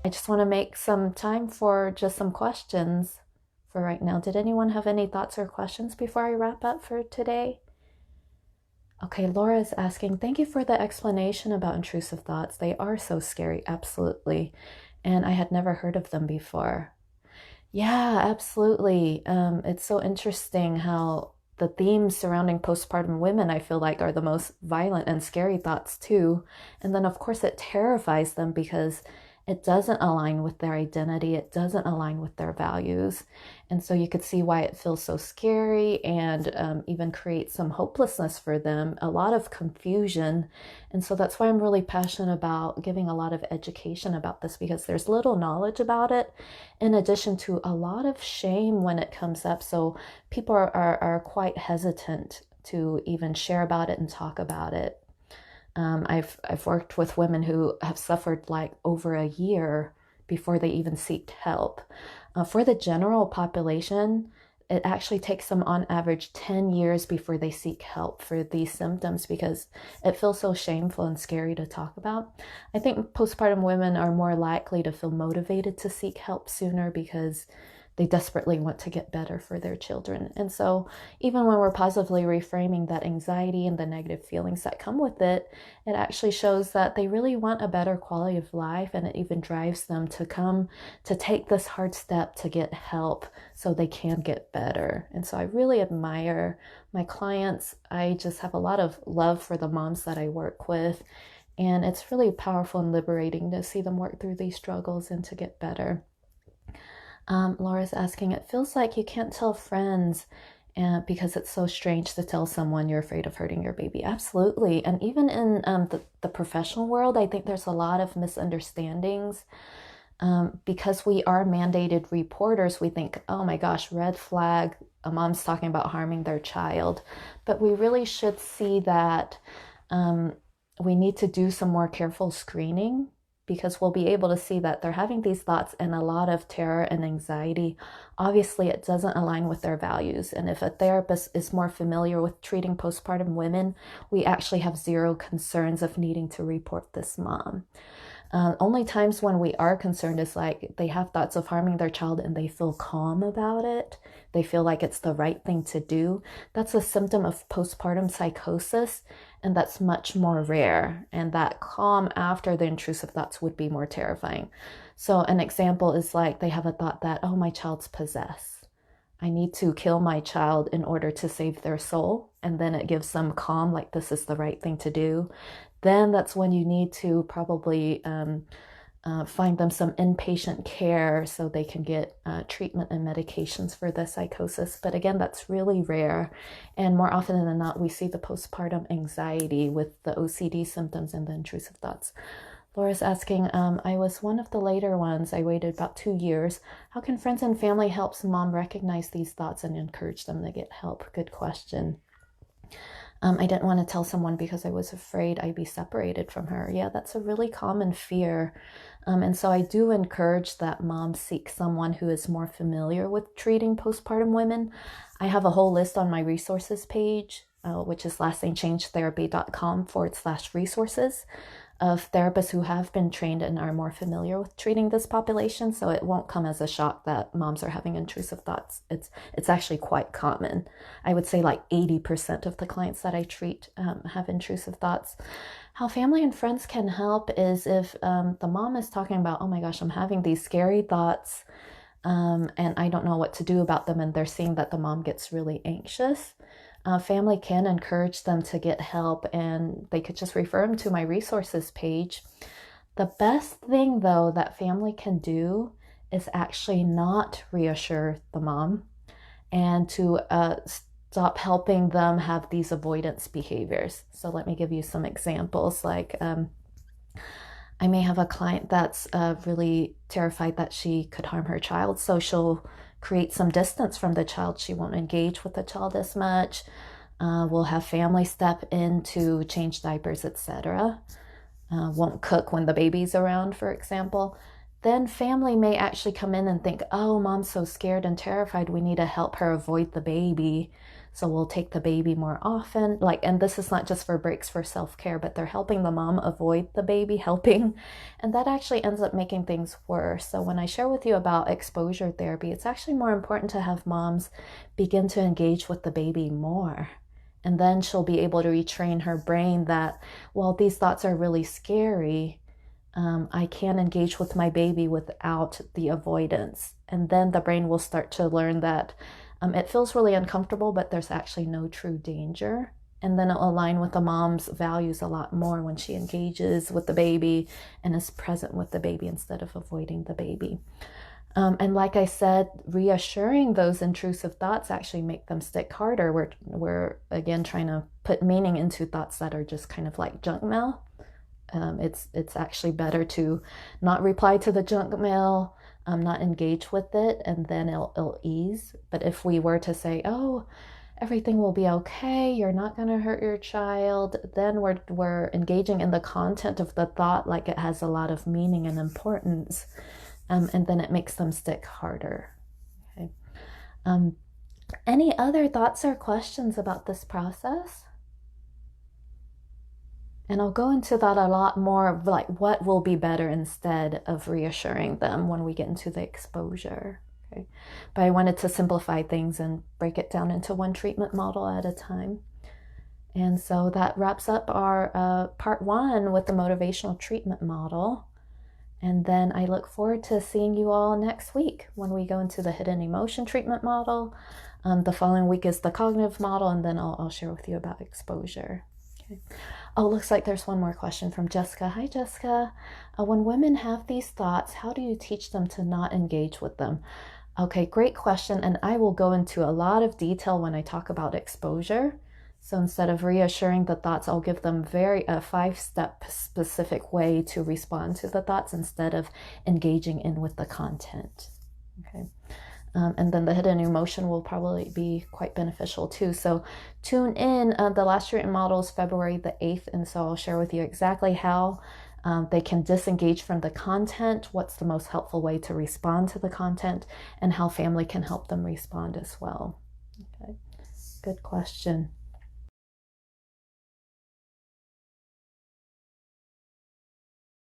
I just want to make some time for just some questions for right now. Did anyone have any thoughts or questions before I wrap up for today? Okay, Laura is asking, thank you for the explanation about intrusive thoughts. They are so scary, absolutely. And I had never heard of them before. Yeah, absolutely. It's so interesting how the themes surrounding postpartum women, I feel like, are the most violent and scary thoughts too. And then, of course, it terrifies them because it doesn't align with their identity. It doesn't align with their values. And so you could see why it feels so scary and even create some hopelessness for them, a lot of confusion. And so that's why I'm really passionate about giving a lot of education about this, because there's little knowledge about it, in addition to a lot of shame when it comes up. So people are quite hesitant to even share about it and talk about it. I've worked with women who have suffered like over a year before they even seek help. For the general population, it actually takes them on average 10 years before they seek help for these symptoms, because it feels so shameful and scary to talk about. I think postpartum women are more likely to feel motivated to seek help sooner because they desperately want to get better for their children. And so even when we're positively reframing that anxiety and the negative feelings that come with it, it actually shows that they really want a better quality of life, and it even drives them to come to take this hard step to get help so they can get better. And so I really admire my clients. I just have a lot of love for the moms that I work with, and it's really powerful and liberating to see them work through these struggles and to get better. Laura's asking, it feels like you can't tell friends because it's so strange to tell someone you're afraid of hurting your baby. Absolutely. And even in the professional world, I think there's a lot of misunderstandings. Because we are mandated reporters, we think, oh my gosh, red flag, a mom's talking about harming their child. But we really should see that we need to do some more careful screening, because we'll be able to see that they're having these thoughts and a lot of terror and anxiety. Obviously, it doesn't align with their values. And if a therapist is more familiar with treating postpartum women, we actually have zero concerns of needing to report this mom. Only times when we are concerned is like they have thoughts of harming their child and they feel calm about it. They feel like it's the right thing to do. That's a symptom of postpartum psychosis, and that's much more rare. And that calm after the intrusive thoughts would be more terrifying. So an example is like they have a thought that, oh, my child's possessed. I need to kill my child in order to save their soul. And then it gives them calm, like this is the right thing to do. Then that's when you need to probably find them some inpatient care so they can get treatment and medications for the psychosis. But again, that's really rare. And more often than not, we see the postpartum anxiety with the OCD symptoms and the intrusive thoughts. Laura's asking, I was one of the later ones. I waited about 2 years. How can friends and family help mom recognize these thoughts and encourage them to get help? Good question. I didn't want to tell someone because I was afraid I'd be separated from her. Yeah, that's a really common fear. And so I do encourage that moms seek someone who is more familiar with treating postpartum women. I have a whole list on my resources page, which is lastnamechangetherapy.com/resources, of therapists who have been trained and are more familiar with treating this population. So it won't come as a shock that moms are having intrusive thoughts. It's actually quite common. I would say like 80% of the clients that I treat have intrusive thoughts. How family and friends can help is if the mom is talking about, oh my gosh, I'm having these scary thoughts and I don't know what to do about them, and they're seeing that the mom gets really anxious. Family can encourage them to get help, and they could just refer them to my resources page. The best thing, though, that family can do is actually not reassure the mom and to stop helping them have these avoidance behaviors. So let me give you some examples. Like I may have a client that's really terrified that she could harm her child, so she'll create some distance from the child. She won't engage with the child as much. We'll have family step in to change diapers, etc. Won't cook when the baby's around, for example. Then family may actually come in and think, oh, mom's so scared and terrified, we need to help her avoid the baby. So we'll take the baby more often. And this is not just for breaks for self-care, but they're helping the mom avoid the baby helping. And that actually ends up making things worse. So when I share with you about exposure therapy, it's actually more important to have moms begin to engage with the baby more. And then she'll be able to retrain her brain that, well, these thoughts are really scary. I can engage with my baby without the avoidance. And then the brain will start to learn that it feels really uncomfortable, but there's actually no true danger. And then it'll align with the mom's values a lot more when she engages with the baby and is present with the baby instead of avoiding the baby. And like I said, reassuring those intrusive thoughts actually make them stick harder. We're again trying to put meaning into thoughts that are just kind of like junk mail. It's actually better to not reply to the junk mail, not engage with it, and then it'll ease. But if we were to say, oh, everything will be okay, you're not going to hurt your child, then we're engaging in the content of the thought like it has a lot of meaning and importance. And then it makes them stick harder. Okay. Any other thoughts or questions about this process? And I'll go into that a lot more of like what will be better instead of reassuring them when we get into the exposure. Okay. But I wanted to simplify things and break it down into one treatment model at a time. And so that wraps up our part 1 with the motivational treatment model. And then I look forward to seeing you all next week when we go into the hidden emotion treatment model. The following week is the cognitive model, and then I'll share with you about exposure. Okay. Oh, looks like there's one more question from Jessica. Hi, Jessica. When women have these thoughts, how do you teach them to not engage with them? Okay, great question. And I will go into a lot of detail when I talk about exposure. So instead of reassuring the thoughts, I'll give them a 5-step specific way to respond to the thoughts instead of engaging in with the content. Okay. And then the hidden emotion will probably be quite beneficial too. So tune in. The last treatment model is February the 8th. And so I'll share with you exactly how they can disengage from the content, what's the most helpful way to respond to the content, and how family can help them respond as well. Okay. Good question.